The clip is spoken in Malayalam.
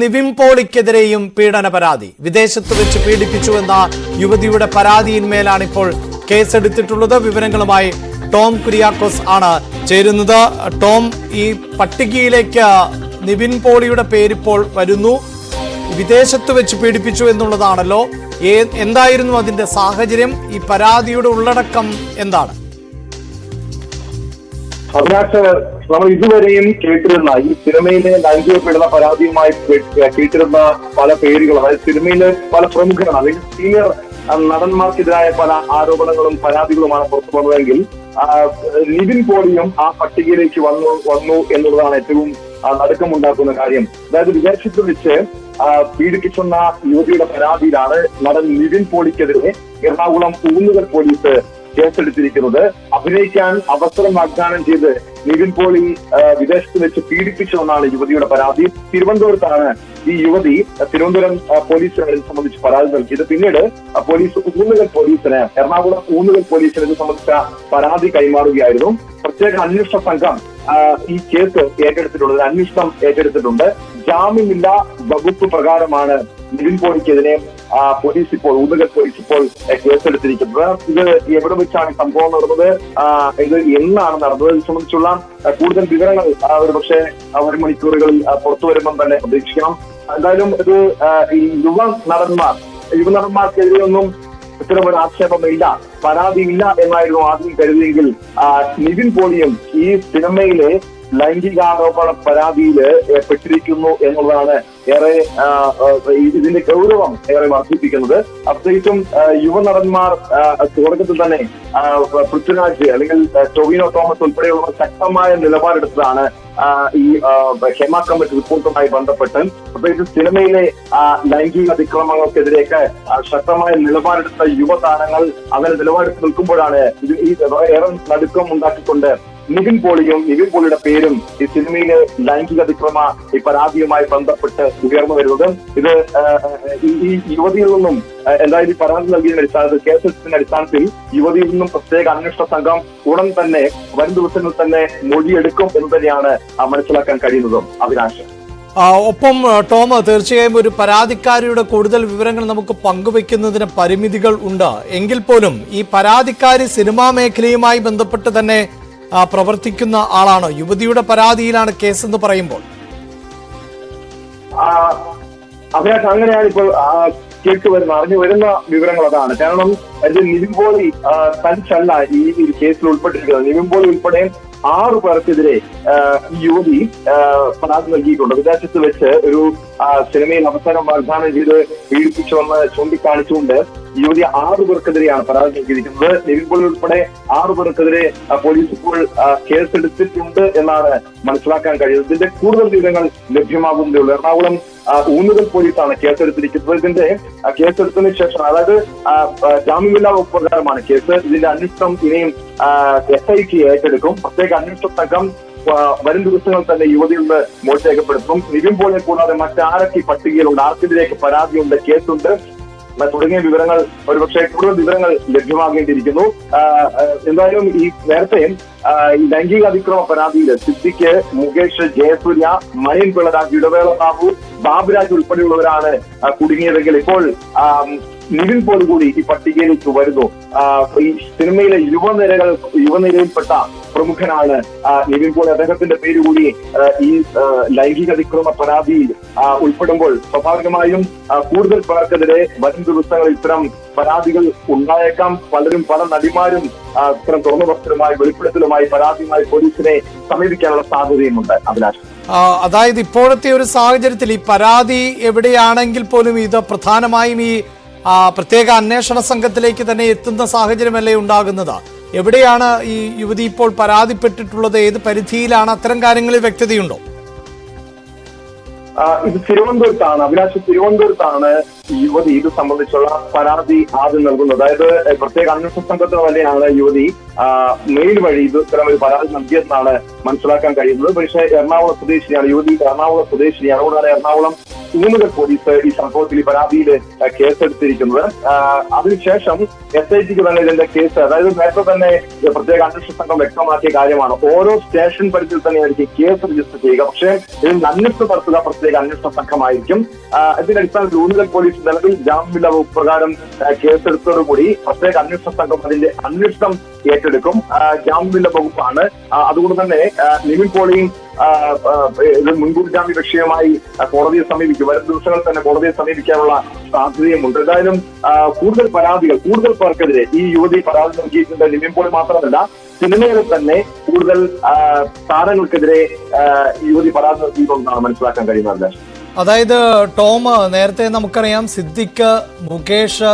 നിവിൻ പോളിക്കെതിരെയും പീഡന പരാതി. വിദേശത്ത് വെച്ച് പീഡിപ്പിച്ചുവെന്ന യുവതിയുടെ പരാതിയിന്മേലാണ് ഇപ്പോൾ കേസെടുത്തിട്ടുള്ളത്. വിവരങ്ങളുമായി ടോം കുര്യാക്കോസ് ആണ് ചേരുന്നത്. ടോം, ഈ പട്ടികയിലേക്ക് നിവിൻ പോളിയുടെ പേരിപ്പോൾ വരുന്നു. വിദേശത്ത് വെച്ച് പീഡിപ്പിച്ചു എന്നുള്ളതാണല്ലോ. എന്തായിരുന്നു അതിന്റെ സാഹചര്യം? ഈ പരാതിയുടെ ഉള്ളടക്കം എന്താണ്? അതിനകത്ത് നമ്മൾ ഇതുവരെയും കേട്ടിരുന്ന ഈ സിനിമയിലെ ലൈംഗിക പീഡന പരാതിയുമായി കേട്ടിരുന്ന പല പേരുകൾ, അതായത് സിനിമയിലെ പല പ്രമുഖരാണ് അല്ലെങ്കിൽ സീനിയർ നടന്മാർക്കെതിരായ പല ആരോപണങ്ങളും പരാതികളുമാണ് പുറത്തു വന്നതെങ്കിൽ നിവിൻ പോളിയും ആ പട്ടികയിലേക്ക് വന്നു എന്നുള്ളതാണ് ഏറ്റവും നടുക്കമുണ്ടാക്കുന്ന കാര്യം. അതായത് വിദേശത്ത് വെച്ച് പീഡിപ്പിച്ചെന്ന യുവതിയുടെ പരാതിയിലാണ് നടൻ നിവിൻ പോളിക്കെതിരെ എറണാകുളം ഊന്നുകൽ പോലീസ് കേസെടുത്തിരിക്കുന്നത്. അഭിനയിക്കാൻ അവസരം വാഗ്ദാനം ചെയ്ത് നിവിൻ പോളി വിദേശത്ത് വെച്ച് പീഡിപ്പിച്ചുവെന്നാണ് യുവതിയുടെ പരാതി. തിരുവനന്തപുരത്താണ് ഈ യുവതി തിരുവനന്തപുരം പോലീസിന് ഇത് സംബന്ധിച്ച് പരാതി നൽകിയത്. പിന്നീട് പോലീസ് എറണാകുളം ഊന്നുകൽ പോലീസിന് ഇത് സംബന്ധിച്ച പരാതി കൈമാറുകയായിരുന്നു. പ്രത്യേക അന്വേഷണ സംഘം ഈ കേസ് ഏറ്റെടുത്തിട്ടുള്ളത്, അന്വേഷണം ഏറ്റെടുത്തിട്ടുണ്ട്. ജാമ്യമില്ലാ വകുപ്പ് പ്രകാരമാണ് നിവിൻ പോളിക്കെതിരെ പോലീസ് ഇപ്പോൾ ഊന്നുകൽ പോലീസ് ഇപ്പോൾ കേസെടുത്തിരിക്കുന്നത്. ഇത് എവിടെ വെച്ചാണ് സംഭവം നടന്നത്, ഇത് എന്നാണ് നടന്നത്, ഇത് സംബന്ധിച്ചുള്ള കൂടുതൽ വിവരങ്ങൾ ഒരു പക്ഷേ വരും മണിക്കൂറുകളിൽ പുറത്തു വരുമ്പം തന്നെ പ്രതീക്ഷിക്കണം. എന്തായാലും ഇത് ഈ യുവനടന്മാർക്കെതിരെയൊന്നും ഇത്തരമൊരു ആക്ഷേപമില്ല, പരാതിയില്ല എന്നായിരുന്നു ആദ്യം കരുതിയെങ്കിൽ നിവിൻ പോളിയും ഈ സിനിമയിലെ ലൈംഗികാരോപണ പരാതിയിൽ പെട്ടിരിക്കുന്നു എന്നുള്ളതാണ് ഏറെ ഇതിന്റെ ഗൗരവം ഏറെ വർദ്ധിപ്പിക്കുന്നത്. പ്രത്യേകിച്ചും യുവനടന്മാർ തുടക്കത്തിൽ തന്നെ പൃഥ്വിരാജ് അല്ലെങ്കിൽ ടൊവിനോ തോമസ് ഉൾപ്പെടെയുള്ളവർ ശക്തമായ നിലപാടെടുത്തതാണ് ഈ ഹേമ കമ്മിറ്റി റിപ്പോർട്ടുമായി ബന്ധപ്പെട്ട്. പ്രത്യേകിച്ച് സിനിമയിലെ ലൈംഗിക അതിക്രമങ്ങൾക്കെതിരെയൊക്കെ ശക്തമായ നിലപാടെടുത്ത യുവതാരങ്ങൾ അങ്ങനെ നിലപാടെടുത്ത് നിൽക്കുമ്പോഴാണ് ഈ ഏറെ നടുക്കം ഉണ്ടാക്കിക്കൊണ്ട് നിവിൻ പോളിയുടെ പേരും ഈ സിനിമയിലെ ലൈംഗിക അതിക്രമ ഈ പരാതിയുമായി ബന്ധപ്പെട്ട് ഉയർന്നു വരുന്നത്. ഇത് ഈ യുവതിയിൽ നിന്നും എന്തായാലും പരാതി നൽകിയതിന്റെ അടിസ്ഥാനത്തിൽ, കേസെടുത്തതിന്റെ അടിസ്ഥാനത്തിൽ യുവതിയിൽ നിന്നും പ്രത്യേക അന്വേഷണ സംഘം ഉടൻ തന്നെ വരും ദിവസങ്ങളിൽ തന്നെ മൊഴിയെടുക്കും എന്ന് തന്നെയാണ് മനസ്സിലാക്കാൻ കഴിയുന്നതും. അഭിലാഷ്, ഒപ്പം ടോം, തീർച്ചയായും ഒരു പരാതിക്കാരിയുടെ കൂടുതൽ വിവരങ്ങൾ നമുക്ക് പങ്കുവെക്കുന്നതിന് പരിമിതികൾ ഉണ്ട്. എങ്കിൽ പോലും ഈ പരാതിക്കാരി സിനിമാ മേഖലയുമായി ബന്ധപ്പെട്ട് തന്നെ പ്രവർത്തിക്കുന്ന ആളാണ്. യുവതിയുടെ പരാതിയിലാണ് കേസ് എന്ന് പറയുമ്പോൾ അഭിലാഷ്, അങ്ങനെയാണ് ഇപ്പോൾ അറിഞ്ഞു വരുന്ന വിവരങ്ങൾ അതാണ്. കാരണം നിവിൻ പോളി തനിച്ചല്ല ഈ കേസിൽ ഉൾപ്പെട്ടിരിക്കുന്നത്. നിവിൻ പോളി ഉൾപ്പെടെ 6 പേർക്കെതിരെ ഈ യുവതി പരാതി നൽകിയിട്ടുണ്ട്. വിദേശത്ത് വെച്ച് ഒരു സിനിമയിൽ അവസരം വാഗ്ദാനം ചെയ്ത് പീഡിപ്പിച്ചുവെന്ന് ചൂണ്ടിക്കാണിച്ചുകൊണ്ട് യുവതി 6 പേർക്കെതിരെയാണ് പരാതി നൽകിയിരിക്കുന്നത്. നിവിൻ പോളി ഉൾപ്പെടെ 6 പേർക്കെതിരെ പോലീസ് ഇപ്പോൾ കേസെടുത്തിട്ടുണ്ട് എന്നാണ് മനസ്സിലാക്കാൻ കഴിയുന്നത്. ഇതിന്റെ കൂടുതൽ വിവരങ്ങൾ ലഭ്യമാകുന്നതേ ഉള്ളൂ. എറണാകുളം ഊന്നുകൽ പോലീസാണ് കേസെടുത്തിരിക്കുന്നത്. ഇതിന്റെ കേസെടുത്തതിന് ശേഷം, അതായത് ജാമ്യമില്ലാ വകുപ്പ് പ്രകാരമാണ് കേസ്. ഇതിന്റെ അന്വേഷണം ഇനിയും SIT ഏറ്റെടുക്കും. പ്രത്യേക അന്വേഷണ സംഘം വരും ദിവസങ്ങൾ തന്നെ യുവതിയിൽ നിന്ന് മൊഴി രേഖപ്പെടുത്തും. നിവിൻ പോളിയെ കൂടാതെ മറ്റാരൊക്കെ പട്ടികയിലുണ്ട്, ആർക്കെതിരെയൊക്കെ പരാതിയുണ്ട്, കേസുണ്ട് തുടങ്ങിയ വിവരങ്ങൾ, ഒരുപക്ഷെ കൂടുതൽ വിവരങ്ങൾ ലഭ്യമാകേണ്ടിയിരിക്കുന്നു. എന്തായാലും ഈ നേരത്തെ ഈ ലൈംഗിക അതിക്രമ പരാതിയിൽ സിദ്ദിഖ്, മുകേഷ്, ജയസൂര്യ, മണിയൻ പിള്ളരാജ്, ഇടവേള ബാബു, ബാബുരാജ് ഉൾപ്പെടെയുള്ളവരാണ് കുടുങ്ങിയതെങ്കിൽ ഇപ്പോൾ നിവിൻ പോളി കൂടി ഈ പട്ടികയിലേക്ക് വരുന്നു. ഈ സിനിമയിലെ യുവനിരയിൽപ്പെട്ട പ്രമുഖനാണ് നിവിൻ പോളി. അദ്ദേഹത്തിന്റെ പേര് കൂടി ഈ ലൈംഗിക അതിക്രമ പരാതിയിൽ ഉൾപ്പെടുമ്പോൾ സ്വാഭാവികമായും കൂടുതൽ പേർക്കെതിരെ വരും ദിവസങ്ങളിൽ ഇത്തരം പരാതികൾ ഉണ്ടായേക്കാം. പല നടിമാരും ഇത്തരം തുറന്ന വസ്ത്രമായി വെളിപ്പെടുത്തലുമായി പരാതിയുമായി പോലീസിനെ സമീപിക്കാനുള്ള സാധ്യതയുമുണ്ട്. അഭിലാഷ്, അതായത് ഇപ്പോഴത്തെ ഒരു സാഹചര്യത്തിൽ ഈ പരാതി എവിടെയാണെങ്കിൽ പോലും ഇത് പ്രധാനമായും ഈ പ്രത്യേക അന്വേഷണ സംഘത്തിലേക്ക് തന്നെ എത്തുന്ന സാഹചര്യമല്ലേ ഉണ്ടാകുന്നത്? എവിടെയാണ് ഈ യുവതി ഇപ്പോൾ പരാതിപ്പെട്ടിട്ടുള്ളത്? ഏത് പരിധിയിലാണ്? അത്തരം കാര്യങ്ങളിൽ വ്യക്തതയുണ്ടോ? ഇത് തിരുവനന്തപുരത്താണ്. അഭിലാഷ്, തിരുവനന്തപുരത്താണ് യുവതി ഇത് സംബന്ധിച്ചുള്ള പരാതി ആദ്യം നൽകുന്നത്. അതായത് പ്രത്യേക അന്വേഷണ സംഘത്തിന് തന്നെയാണ് യുവതി മെയിൽ വഴി ഇത്തരം ഒരു പരാതി നൽകിയതെന്നാണ് മനസ്സിലാക്കാൻ കഴിയുന്നത്. പക്ഷേ എറണാകുളം സ്വദേശിനിയാണ് യുവതി. എറണാകുളം സ്വദേശിനിയാണ്. അതുകൊണ്ടാണ് എറണാകുളം ഊന്നുകൽ പോലീസ് ഈ സംഭവത്തിൽ ഈ പരാതിയിൽ കേസെടുത്തിരിക്കുന്നത്. അതിനുശേഷം SITക്ക് തന്നെ ഇതിന്റെ കേസ്, അതായത് നേരത്തെ തന്നെ പ്രത്യേക അന്വേഷണ സംഘം വ്യക്തമാക്കിയ കാര്യമാണ്, ഓരോ സ്റ്റേഷൻ പരിധിയിൽ തന്നെയായിരിക്കും കേസ് രജിസ്റ്റർ ചെയ്യുക. പക്ഷേ ഇതിൽ അന്വേഷണം നടത്തുക പ്രത്യേക അന്വേഷണ സംഘമായിരിക്കും. ഇതിന്റെ അടിസ്ഥാനത്തിൽ ഊന്നുകൽ പോലീസ് നിലവിൽ ജാമ്യമില്ലാ വകുപ്പ് പ്രകാരം കേസെടുത്തതോടുകൂടി പ്രത്യേക അന്വേഷണ സംഘം അതിന്റെ അന്വേഷണം ഏറ്റെടുക്കും. ജാമ്യമില്ലാ വകുപ്പാണ്. അതുകൊണ്ട് തന്നെ നിവിൻ പോളിയും ഇത് മുൻകൂർ ജാമ്യ വിഷയമായി കോടതിയെ സമീപിക്കും. വരും ദിവസങ്ങളിൽ തന്നെ കോടതിയെ സമീപിക്കാനുള്ള സാധ്യതയുമുണ്ട്. എന്തായാലും കൂടുതൽ പേർക്കെതിരെ ഈ യുവതി പരാതി നൽകിയിട്ടുണ്ട്. നിവിൻ പോളി മാത്രമല്ല, സിനിമയിൽ തന്നെ കൂടുതൽ താരങ്ങൾക്കെതിരെ യുവതി പരാതി നൽകിയിട്ടുണ്ടെന്നാണ് മനസ്സിലാക്കാൻ കഴിയുന്നത്. അതായത് ടോം, നേരത്തെ നമുക്കറിയാം സിദ്ദിഖ്, മുകേഷ്